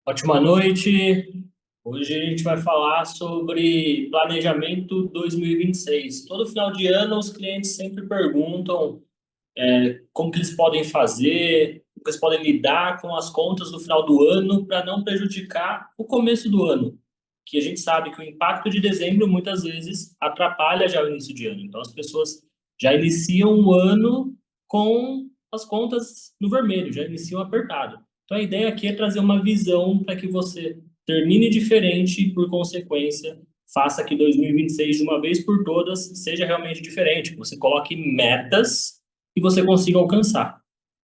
Ótima noite. Hoje a gente vai falar sobre planejamento 2026. Todo final de ano, os clientes sempre perguntam como que eles podem fazer, como que eles podem lidar com as contas do final do ano para não prejudicar o começo do ano, que a gente sabe que o impacto de dezembro muitas vezes atrapalha já o início de ano. Então, as pessoas já iniciam o ano com as contas no vermelho, já iniciam apertado. Então, a ideia aqui é trazer uma visão para que você termine diferente e, por consequência, faça que 2026, de uma vez por todas, seja realmente diferente. Que você coloque metas que você consiga alcançar.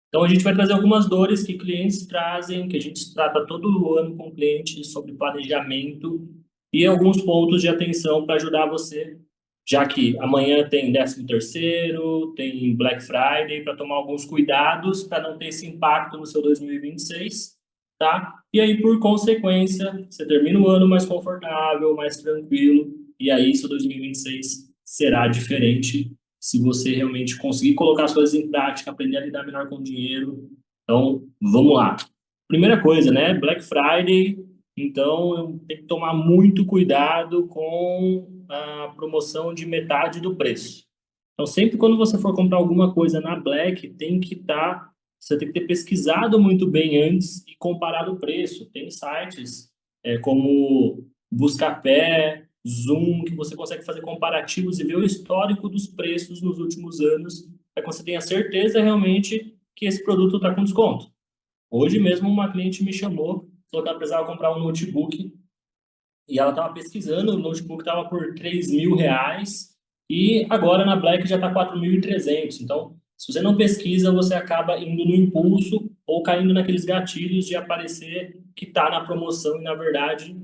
Então, a gente vai trazer algumas dores que clientes trazem, que a gente trata todo ano com clientes sobre planejamento e alguns pontos de atenção para ajudar você, já que amanhã tem 13º, tem Black Friday, para tomar alguns cuidados para não ter esse impacto no seu 2026, tá? E aí, por consequência, você termina o ano mais confortável, mais tranquilo, e aí seu 2026 será diferente se você realmente conseguir colocar as coisas em prática, aprender a lidar melhor com o dinheiro. Então, vamos lá. Primeira coisa, né? Black Friday. Então, eu tenho que tomar muito cuidado com a promoção de metade do preço. Então, sempre quando você for comprar alguma coisa na Black, tem que estar, você tem que ter pesquisado muito bem antes e comparado o preço. Tem sites como Buscapé, Zoom, que você consegue fazer comparativos e ver o histórico dos preços nos últimos anos, para que você tenha certeza realmente que esse produto está com desconto. Hoje mesmo uma cliente me chamou, falou que ela precisava comprar um notebook e ela estava pesquisando, o notebook estava por R$ 3.000 e agora na Black já está 4.300. Então, se você não pesquisa, você acaba indo no impulso ou caindo naqueles gatilhos de aparecer que está na promoção e na verdade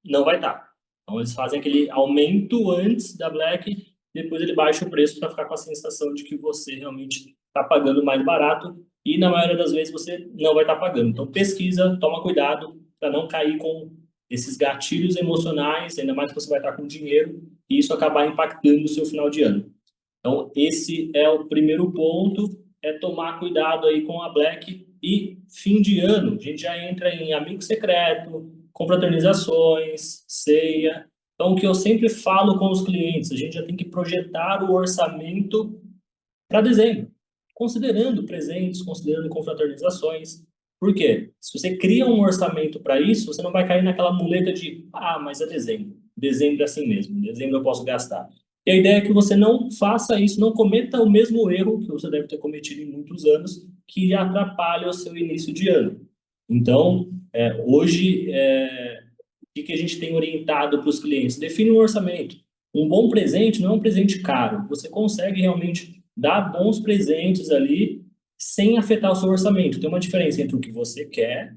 não vai estar. Então, eles fazem aquele aumento antes da Black, depois ele baixa o preço para ficar com a sensação de que você realmente está pagando mais barato e na maioria das vezes você não vai estar pagando. Então, pesquisa, toma cuidado para não cair com esses gatilhos emocionais, ainda mais que você vai estar com dinheiro, e isso acabar impactando o seu final de ano. Então, esse é o primeiro ponto, é tomar cuidado aí com a Black e fim de ano. A gente já entra em amigo secreto, confraternizações, ceia. Então, o que eu sempre falo com os clientes, a gente já tem que projetar o orçamento para dezembro, considerando presentes, considerando confraternizações. Por quê? Se você cria um orçamento para isso, você não vai cair naquela muleta de, mas é dezembro. Dezembro é assim mesmo, dezembro eu posso gastar. E a ideia é que você não faça isso, não cometa o mesmo erro que você deve ter cometido em muitos anos, que atrapalha o seu início de ano. Então, hoje, o que a gente tem orientado para os clientes? Define um orçamento. Um bom presente não é um presente caro. Você consegue realmente dar bons presentes ali sem afetar o seu orçamento. Tem uma diferença entre o que você quer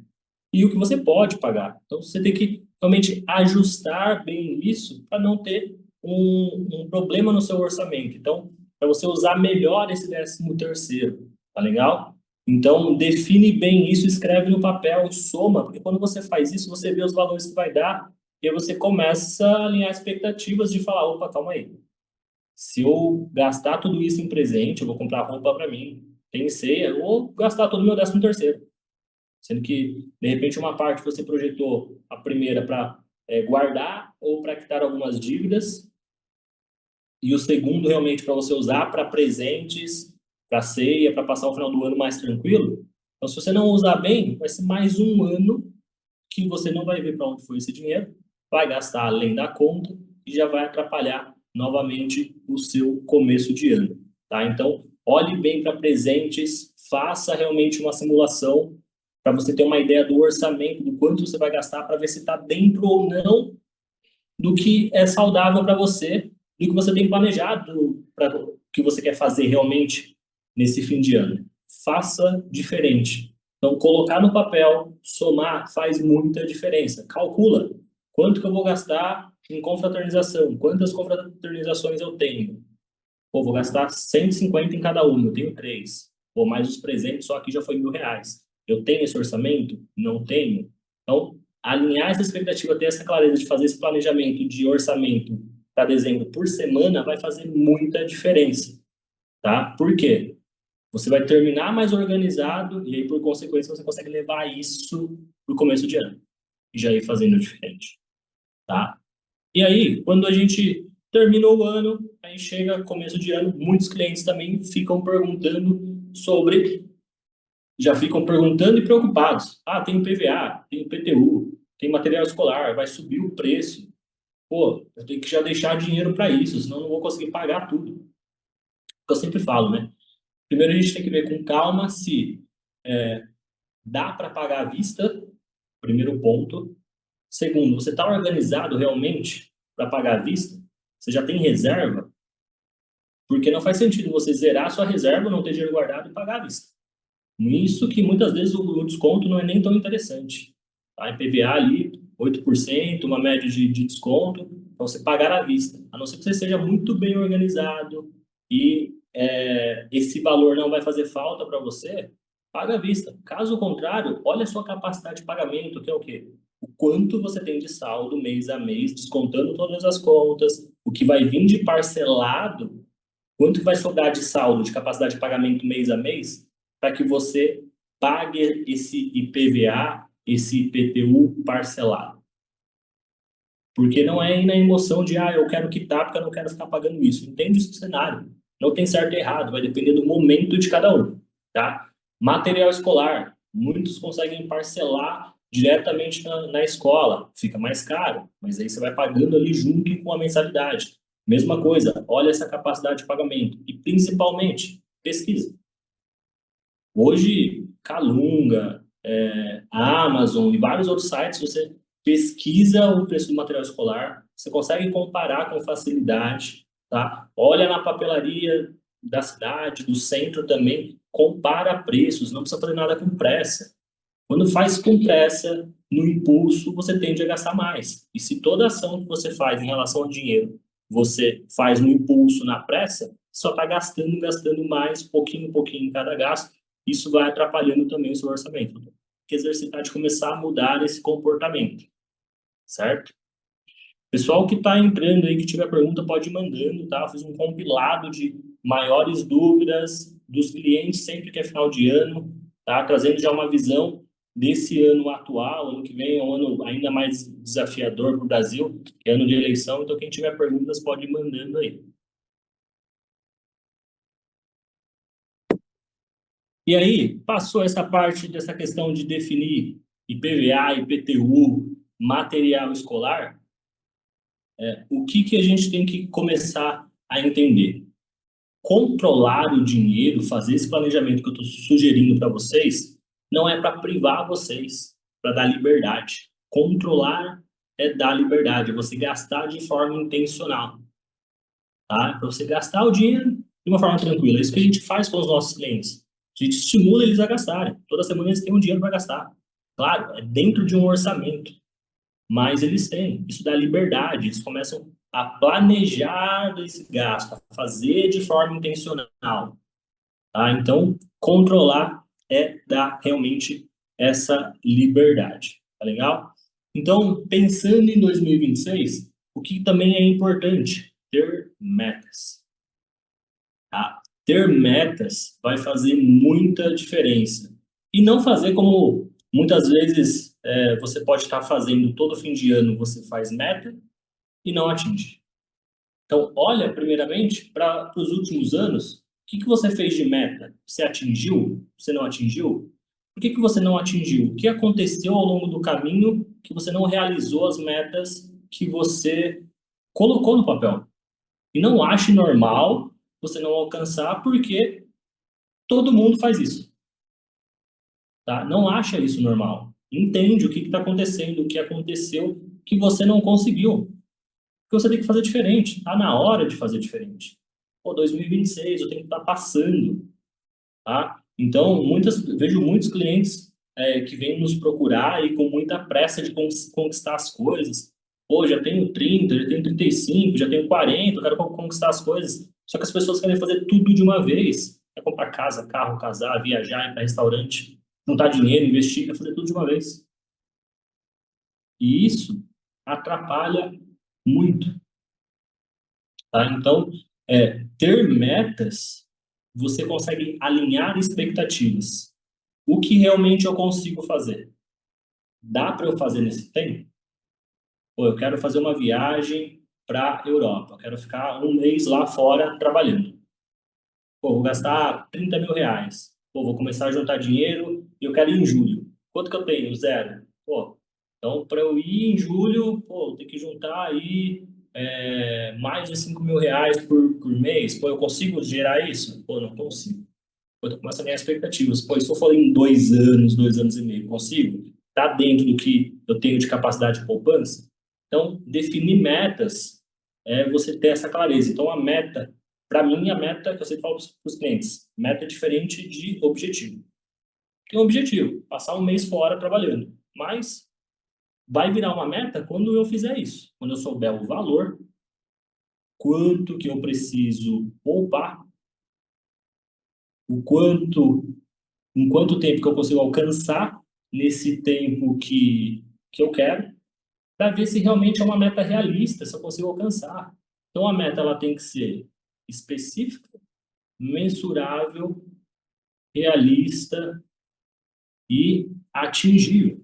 e o que você pode pagar. Então, você tem que realmente ajustar bem isso para não ter um problema no seu orçamento. Então, para você usar melhor esse 13º, tá legal? Então, define bem isso, escreve no papel, soma, porque quando você faz isso, você vê os valores que vai dar e aí você começa a alinhar expectativas de falar, opa, calma aí. Se eu gastar tudo isso em presente, eu vou comprar roupa para mim, tem ceia, eu vou gastar todo o meu 13º. Sendo que, de repente, uma parte você projetou a primeira para guardar ou para quitar algumas dívidas, e o segundo realmente para você usar para presentes, para ceia, para passar o final do ano mais tranquilo. Então, se você não usar bem, vai ser mais um ano que você não vai ver para onde foi esse dinheiro, vai gastar além da conta e já vai atrapalhar novamente o seu começo de ano, tá? Então, olhe bem para presentes, faça realmente uma simulação para você ter uma ideia do orçamento, do quanto você vai gastar, para ver se está dentro ou não do que é saudável para você, do que você tem planejado para o que você quer fazer realmente nesse fim de ano. Faça diferente. Então, colocar no papel, somar, faz muita diferença. Calcula quanto que eu vou gastar em confraternização, quantas confraternizações eu tenho. Pô, vou gastar 150 em cada uma, eu tenho três. Pô, mais os presentes, só aqui já foi R$ 1.000. Eu tenho esse orçamento? Não tenho. Então, alinhar essa expectativa, ter essa clareza de fazer esse planejamento de orçamento para dezembro por semana vai fazer muita diferença, tá? Por quê? Você vai terminar mais organizado e aí, por consequência, você consegue levar isso para o começo de ano. e já ir fazendo diferente, tá? E aí, quando a gente terminou o ano, aí chega começo de ano, muitos clientes também ficam perguntando sobre, já ficam perguntando e preocupados. Ah, tem PVA, tem PTU, tem material escolar, vai subir o preço. Pô, eu tenho que já deixar dinheiro para isso, senão eu não vou conseguir pagar tudo. Eu sempre falo, né? Primeiro a gente tem que ver com calma se dá para pagar à vista, primeiro ponto. Segundo, você está organizado realmente para pagar à vista? Você já tem reserva? Porque não faz sentido você zerar sua reserva, não ter dinheiro guardado e pagar à vista. Isso que muitas vezes o desconto não é nem tão interessante. Tá? IPVA ali, 8%, uma média de desconto, para você pagar à vista. A não ser que você seja muito bem organizado e esse valor não vai fazer falta para você, paga à vista. Caso contrário, olha a sua capacidade de pagamento, que é o quê? O quanto você tem de saldo mês a mês, descontando todas as contas, o que vai vir de parcelado, quanto que vai sobrar de saldo, de capacidade de pagamento mês a mês, para que você pague esse IPVA, esse IPTU parcelado. Porque não é na emoção de, eu quero quitar porque eu não quero ficar pagando isso. Entende esse cenário. Não tem certo e errado, vai depender do momento de cada um, tá? Material escolar. Muitos conseguem parcelar diretamente na escola. Fica mais caro, mas aí você vai pagando ali junto com a mensalidade. Mesma coisa, olha essa capacidade de pagamento. E principalmente, pesquisa. Hoje, Calunga, Amazon e vários outros sites, você pesquisa o preço do material escolar, você consegue comparar com facilidade, tá? Olha na papelaria da cidade, do centro também, compara preços, não precisa fazer nada com pressa. Quando faz com pressa, no impulso, você tende a gastar mais. E se toda ação que você faz em relação ao dinheiro, você faz no impulso, na pressa, só está gastando, gastando mais, pouquinho, pouquinho em cada gasto, isso vai atrapalhando também o seu orçamento. Tem que exercitar de começar a mudar esse comportamento, certo? Pessoal que está entrando aí, que tiver pergunta, pode ir mandando, tá? Eu fiz um compilado de maiores dúvidas dos clientes sempre que é final de ano, tá? Trazendo já uma visão desse ano atual, ano que vem é um ano ainda mais desafiador para o Brasil, que é ano de eleição, então quem tiver perguntas pode ir mandando aí. E aí, passou essa parte dessa questão de definir IPVA, IPTU, material escolar, o que que a gente tem que começar a entender? Controlar o dinheiro, fazer esse planejamento que eu estou sugerindo para vocês, não é para privar vocês, para dar liberdade. Controlar é dar liberdade, é você gastar de forma intencional, tá? Para você gastar o dinheiro de uma forma tranquila. É isso que a gente faz com os nossos clientes. A gente estimula eles a gastarem. Toda semana eles têm um dinheiro para gastar. Claro, é dentro de um orçamento, mas eles têm. Isso dá liberdade, eles começam a planejar esse gasto, a fazer de forma intencional. Tá? Então, controlar é dar realmente essa liberdade. Tá legal? Então, pensando em 2026, o que também é importante? Ter metas. Tá? Ter metas vai fazer muita diferença. E não fazer como muitas vezes você pode estar fazendo todo fim de ano, você faz meta e não atinge. Então, olha primeiramente para os últimos anos, o que que você fez de meta? Você atingiu? Você não atingiu? Por que que você não atingiu? O que aconteceu ao longo do caminho que você não realizou as metas que você colocou no papel? E não ache normal você não alcançar, porque todo mundo faz isso, tá? Não acha isso normal. Entende o que está acontecendo, o que aconteceu que você não conseguiu. Porque você tem que fazer diferente. Está na hora de fazer diferente. Pô, 2026, eu tenho que estar passando, tá? Então, vejo muitos clientes que vêm nos procurar e com muita pressa de conquistar as coisas. Pô, já tenho 30, já tenho 35, já tenho 40, eu quero conquistar as coisas. Só que as pessoas querem fazer tudo de uma vez. Quer comprar casa, carro, casar, viajar, ir para restaurante, juntar dinheiro, investir, quer fazer tudo de uma vez. E isso atrapalha muito. Tá? Então, ter metas, você consegue alinhar expectativas. O que realmente eu consigo fazer? Dá para eu fazer nesse tempo? Pô, eu quero fazer uma viagem para Europa, eu quero ficar um mês lá fora trabalhando. Pô, vou gastar 30 mil reais. Pô, vou começar a juntar dinheiro e eu quero ir em julho. Quanto que eu tenho? Zero. Pô, então para eu ir em julho, pô, eu tenho que juntar aí mais de 5 mil reais por mês. Pô, eu consigo gerar isso? Pô, não consigo. Pô, eu começo a ganhar expectativas. Pô, e se eu for em 2 anos, 2 anos e meio, consigo? Tá dentro do que eu tenho de capacidade de poupança? Então, definir metas é você ter essa clareza. Então, a meta, para mim, a meta, que eu sempre falo para os clientes, meta é diferente de objetivo. Tem um objetivo, passar um mês fora trabalhando. Mas vai virar uma meta quando eu fizer isso. Quando eu souber o valor, quanto que eu preciso poupar, o quanto, em quanto tempo que eu consigo alcançar nesse tempo que eu quero, para ver se realmente é uma meta realista, se eu consigo alcançar. Então, a meta ela tem que ser específica, mensurável, realista e atingível.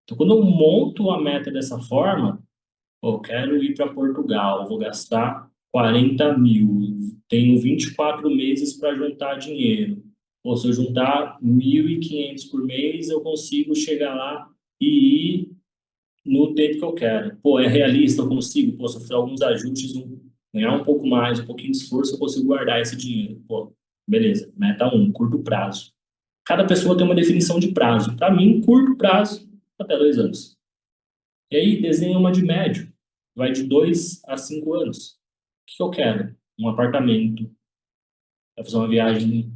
Então, quando eu monto a meta dessa forma, pô, eu quero ir para Portugal, vou gastar 40 mil, tenho 24 meses para juntar dinheiro. Pô, se eu juntar 1.500 por mês, eu consigo chegar lá e ir no tempo que eu quero. Pô, é realista, eu consigo, pô, se eu fizer alguns ajustes, ganhar um pouco mais, um pouquinho de esforço, eu consigo guardar esse dinheiro. Pô, beleza, meta 1, curto prazo. Cada pessoa tem uma definição de prazo. Para mim, curto prazo, até 2 anos. E aí, desenha uma de médio, vai de 2 a 5 anos. O que eu quero? Um apartamento, vai fazer uma viagem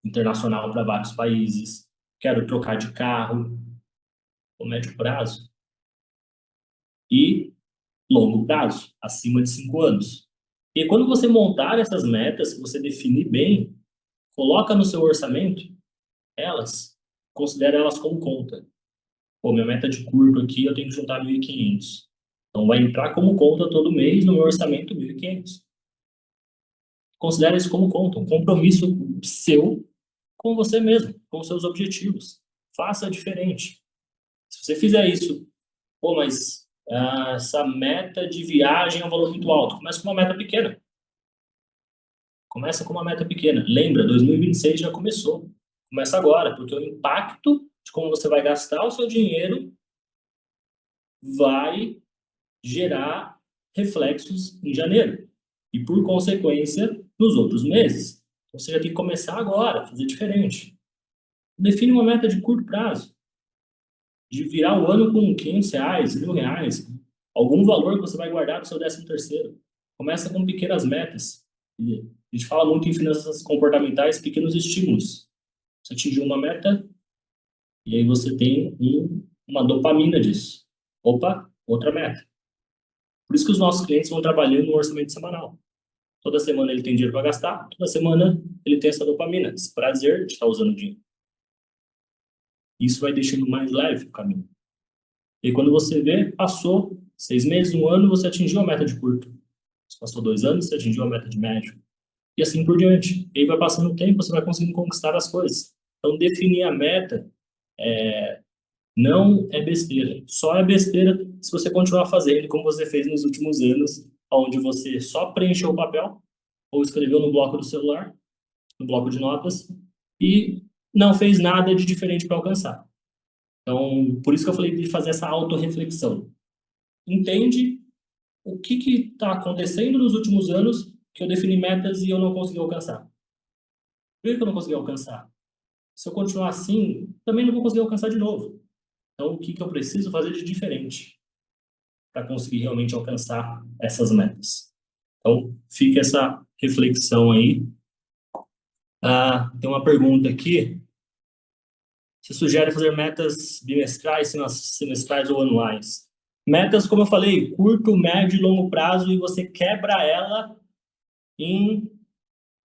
internacional para vários países, quero trocar de carro, o médio prazo. E longo prazo, acima de 5 anos. E quando você montar essas metas, que você definir bem, coloca no seu orçamento elas, considera elas como conta. Pô, minha meta de curto aqui, eu tenho que juntar 1.500. Então vai entrar como conta todo mês no meu orçamento 1.500. Considera isso como conta, um compromisso seu com você mesmo, com seus objetivos. Faça diferente. Se você fizer isso, pô, mas essa meta de viagem é um valor muito alto. Começa com uma meta pequena. Começa com uma meta pequena. Lembra, 2026 já começou. Começa agora, porque o impacto de como você vai gastar o seu dinheiro vai gerar reflexos em janeiro. E, por consequência, nos outros meses. Então, você já tem que começar agora, fazer diferente. Define uma meta de curto prazo. De virar o ano com 500 reais, 1.000 reais, algum valor que você vai guardar para o seu 13º. Começa com pequenas metas. E a gente fala muito em finanças comportamentais, pequenos estímulos. Você atingiu uma meta e aí você tem uma dopamina disso. Opa, outra meta. Por isso que os nossos clientes vão trabalhando no orçamento semanal. Toda semana ele tem dinheiro para gastar, toda semana ele tem essa dopamina, esse prazer de estar usando dinheiro. Isso vai deixando mais leve o caminho. E quando você vê, passou 6 meses, um ano, você atingiu a meta de curto. Se passou 2 anos, você atingiu a meta de médio. E assim por diante. E aí vai passando o tempo, você vai conseguindo conquistar as coisas. Então, definir a meta não é besteira. Só é besteira se você continuar fazendo como você fez nos últimos anos, onde você só preencheu o papel ou escreveu no bloco do celular, no bloco de notas, e não fez nada de diferente para alcançar. Então, por isso que eu falei de fazer essa autorreflexão. Entende o que está acontecendo nos últimos anos que eu defini metas e eu não consegui alcançar. Por que eu não consegui alcançar? Se eu continuar assim, também não vou conseguir alcançar de novo. Então, o que eu preciso fazer de diferente para conseguir realmente alcançar essas metas? Então, fica essa reflexão aí. Tem uma pergunta aqui. Você sugere fazer metas bimestrais, semestrais ou anuais? Metas, como eu falei, curto, médio e longo prazo, e você quebra ela em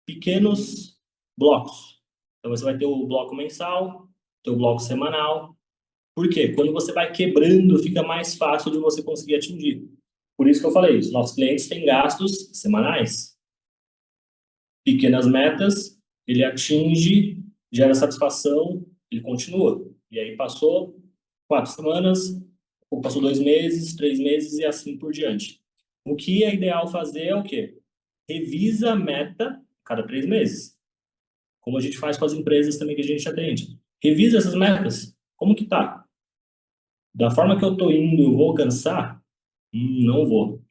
pequenos blocos. Então, você vai ter o bloco mensal, o bloco semanal. Por quê? Quando você vai quebrando, fica mais fácil de você conseguir atingir. Por isso que eu falei, os nossos clientes têm gastos semanais. Pequenas metas, ele atinge, gera satisfação, ele continua. E aí passou 4 semanas, ou passou 2 meses, 3 meses e assim por diante. O que é ideal fazer é o quê? Revisa a meta a cada 3 meses. Como a gente faz com as empresas também que a gente atende. Revisa essas metas. Como que tá? Da forma que eu estou indo, eu vou alcançar? Não vou.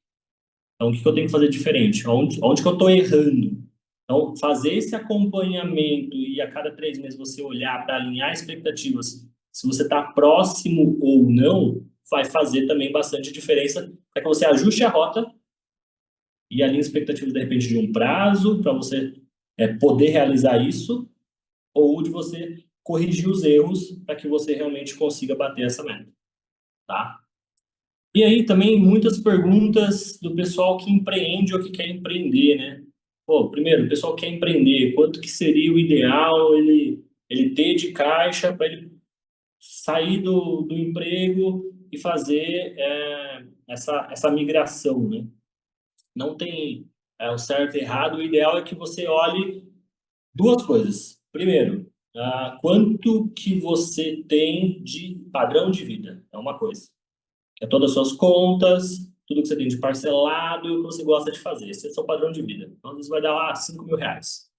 Então, o que que eu tenho que fazer diferente? Onde que eu estou errando? Então, fazer esse acompanhamento e a cada 3 meses você olhar para alinhar expectativas, se você está próximo ou não, vai fazer também bastante diferença para que você ajuste a rota e alinhe expectativas, de repente, de um prazo para você poder realizar isso ou de você corrigir os erros para que você realmente consiga bater essa meta, tá? E aí também muitas perguntas do pessoal que empreende ou que quer empreender, né? Pô, primeiro, o pessoal quer empreender, quanto que seria o ideal ele ter de caixa para ele sair do emprego e fazer essa migração, né? Não tem o certo e errado, o ideal é que você olhe duas coisas. Primeiro, quanto que você tem de padrão de vida, é uma coisa. É todas as suas contas, tudo que você tem de parcelado e o que você gosta de fazer. Esse é o seu padrão de vida. Então, isso vai dar lá 5 mil reais.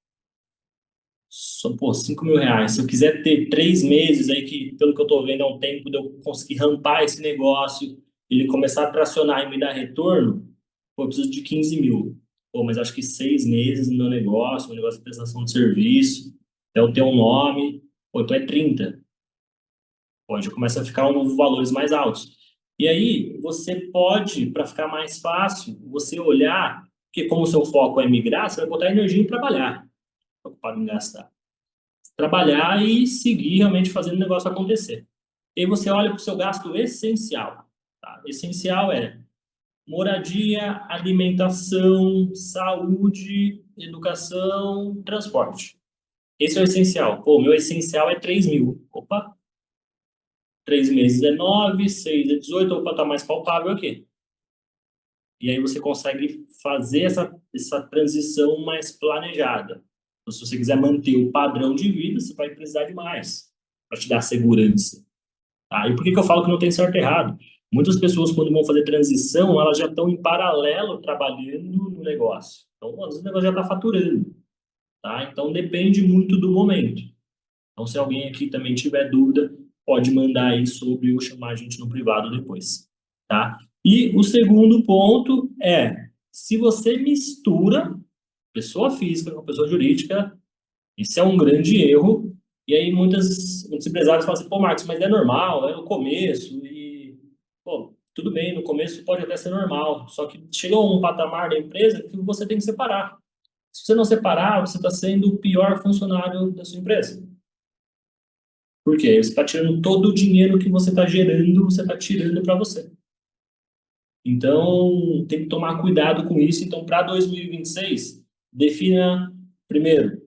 Pô, 5 mil reais. Se eu quiser ter 3 meses aí, que pelo que eu estou vendo é um tempo de eu conseguir rampar esse negócio, ele começar a tracionar e me dar retorno, pô, eu preciso de 15 mil. Pô, mas acho que 6 meses no meu negócio de prestação de serviço, até eu ter um nome, pô, então é 30. Pode começar a ficar valores mais altos. E aí, você pode, para ficar mais fácil, você olhar, porque como o seu foco é migrar, você vai botar energia em trabalhar, preocupado em gastar. Trabalhar e seguir realmente fazendo o negócio acontecer. E aí você olha para o seu gasto essencial. Tá? Essencial é moradia, alimentação, saúde, educação, transporte. Esse é o essencial. Pô, meu essencial é 3 mil. Opa, 3 meses é 9, 6 é 18, opa, tá mais palpável aqui. E aí você consegue fazer essa transição mais planejada. Então, se você quiser manter o padrão de vida, você vai precisar de mais para te dar segurança. Tá? E por que que eu falo que não tem certo e errado? Muitas pessoas, quando vão fazer transição, elas já estão em paralelo trabalhando no negócio. Então, às vezes o negócio já está faturando. Tá? Então, depende muito do momento. Então, se alguém aqui também tiver dúvida, pode mandar aí sobre ou chamar a gente no privado depois, tá? E o segundo ponto é, se você mistura pessoa física com pessoa jurídica, isso é um grande erro. E aí muitos empresários falam assim, pô, Marcos, mas é normal, é no começo e, pô, tudo bem, no começo pode até ser normal, só que chegou um patamar da empresa que você tem que separar. Se você não separar, você está sendo o pior funcionário da sua empresa. Por quê? Você está tirando todo o dinheiro que você está gerando, você está tirando para você. Então, tem que tomar cuidado com isso. Então, para 2026, defina, primeiro,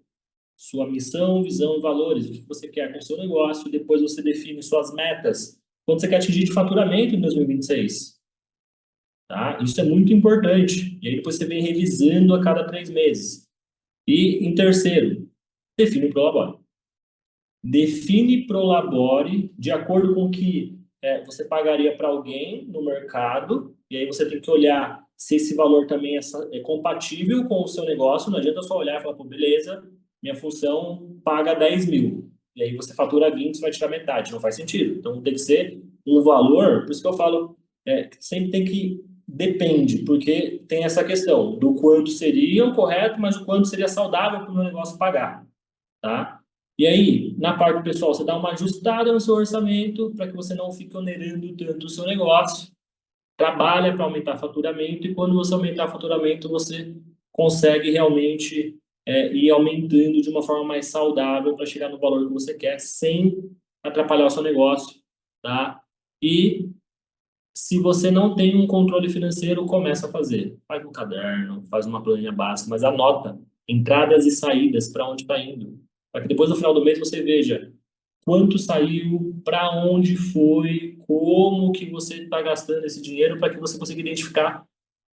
sua missão, visão e valores, o que você quer com o seu negócio. Depois, você define suas metas. Quanto você quer atingir de faturamento em 2026? Tá? Isso é muito importante. E aí, depois, você vem revisando a cada 3 meses. E, em terceiro, define o Prolabore. Define Prolabore de acordo com o que você pagaria para alguém no mercado, e aí você tem que olhar se esse valor também é compatível com o seu negócio. Não adianta só olhar e falar, pô, beleza, minha função paga 10 mil, e aí você fatura 20, você vai tirar metade. Não faz sentido. Então tem que ser um valor, por isso que eu falo, sempre tem que, depende, porque tem essa questão do quanto seria o correto, mas o quanto seria saudável para o meu negócio pagar, tá? E aí, na parte pessoal, você dá uma ajustada no seu orçamento para que você não fique onerando tanto o seu negócio. Trabalha para aumentar faturamento e quando você aumentar faturamento, você consegue realmente ir aumentando de uma forma mais saudável para chegar no valor que você quer sem atrapalhar o seu negócio, tá? E se você não tem um controle financeiro, começa a fazer. Faz um caderno, faz uma planilha básica, mas anota entradas e saídas para onde está indo. Para que depois, no final do mês, você veja quanto saiu, para onde foi, como que você está gastando esse dinheiro, para que você consiga identificar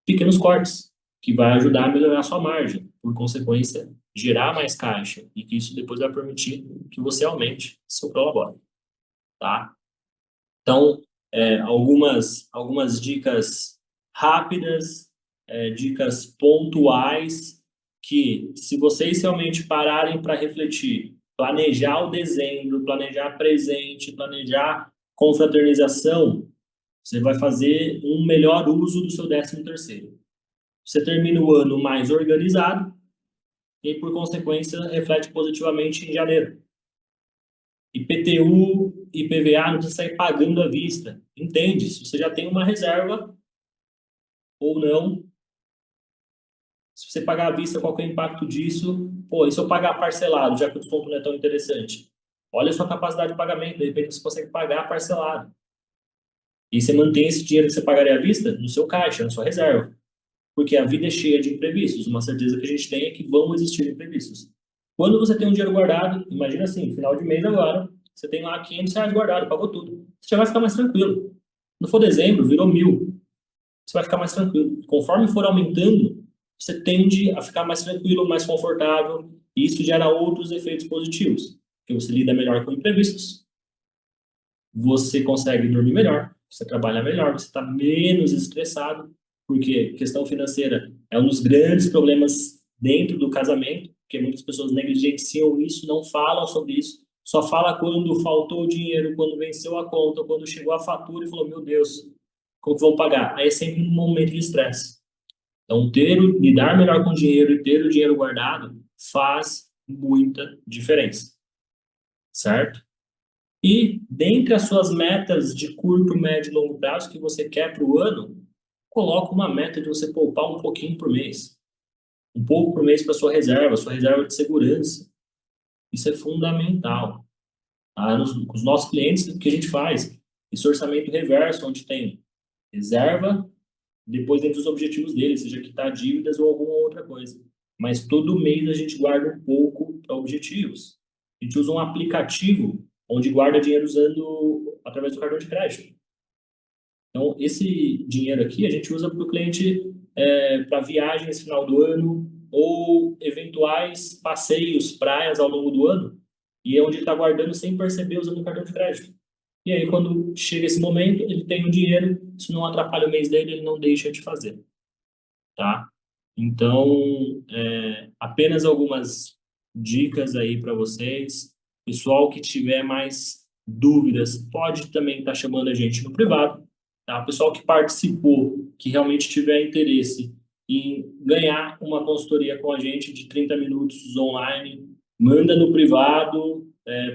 pequenos cortes, que vai ajudar a melhorar a sua margem, por consequência, gerar mais caixa e que isso depois vai permitir que você aumente seu prolabore, tá? Então, algumas dicas rápidas, dicas pontuais, que se vocês realmente pararem para refletir, planejar o dezembro, planejar presente, planejar confraternização, você vai fazer um melhor uso do seu 13º. Você termina o ano mais organizado e, por consequência, reflete positivamente em janeiro. IPTU, IPVA não precisa sair pagando à vista. Entende? Se você já tem uma reserva ou não, se você pagar à vista, qual que é o impacto disso? Pô, e se eu pagar parcelado, já que o desconto não é tão interessante? Olha a sua capacidade de pagamento, de repente você consegue pagar parcelado. E você mantém esse dinheiro que você pagaria à vista no seu caixa, na sua reserva. Porque a vida é cheia de imprevistos. Uma certeza que a gente tem é que vão existir imprevistos. Quando você tem um dinheiro guardado, imagina assim, final de mês agora, você tem lá R$ 500 guardado, pagou tudo. Você já vai ficar mais tranquilo. Não for dezembro, virou 1.000. Você vai ficar mais tranquilo. Conforme for aumentando, você tende a ficar mais tranquilo, mais confortável, e isso gera outros efeitos positivos. Porque você lida melhor com imprevistos, você consegue dormir melhor, você trabalha melhor, você está menos estressado, porque questão financeira é um dos grandes problemas dentro do casamento, porque muitas pessoas negligenciam isso, não falam sobre isso, só fala quando faltou o dinheiro, quando venceu a conta, quando chegou a fatura e falou, meu Deus, como que vão pagar? Aí é sempre um momento de estresse. Então, lidar melhor com o dinheiro e ter o dinheiro guardado faz muita diferença, certo? E, dentre as suas metas de curto, médio e longo prazo que você quer para o ano, coloca uma meta de você poupar um pouquinho por mês. Um pouco por mês para sua reserva de segurança. Isso é fundamental. Tá? Com os nossos clientes, o que a gente faz? Esse orçamento reverso, onde tem reserva, depois dentro dos objetivos deles, seja quitar dívidas ou alguma outra coisa. Mas todo mês a gente guarda um pouco para objetivos. A gente usa um aplicativo onde guarda dinheiro usando através do cartão de crédito. Então, esse dinheiro aqui a gente usa para o cliente para viagens final do ano ou eventuais passeios, praias ao longo do ano, e é onde ele está guardando sem perceber usando o cartão de crédito. E aí, quando chega esse momento, ele tem o dinheiro, se não atrapalha o mês dele, ele não deixa de fazer, tá? Então, apenas algumas dicas aí para vocês. Pessoal que tiver mais dúvidas, pode também estar chamando a gente no privado, tá? Pessoal que participou, que realmente tiver interesse em ganhar uma consultoria com a gente de 30 minutos online, manda no privado,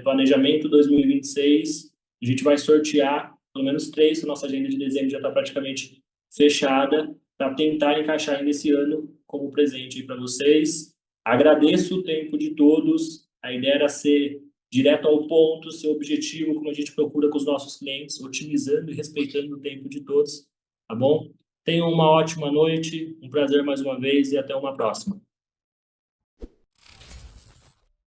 Planejamento 2026. A gente vai sortear pelo menos 3, a nossa agenda de dezembro já está praticamente fechada, para tentar encaixar ainda esse ano como presente para vocês. Agradeço o tempo de todos. A ideia era ser direto ao ponto, ser objetivo, como a gente procura com os nossos clientes, otimizando e respeitando o tempo de todos, tá bom? Tenham uma ótima noite, um prazer mais uma vez e até uma próxima.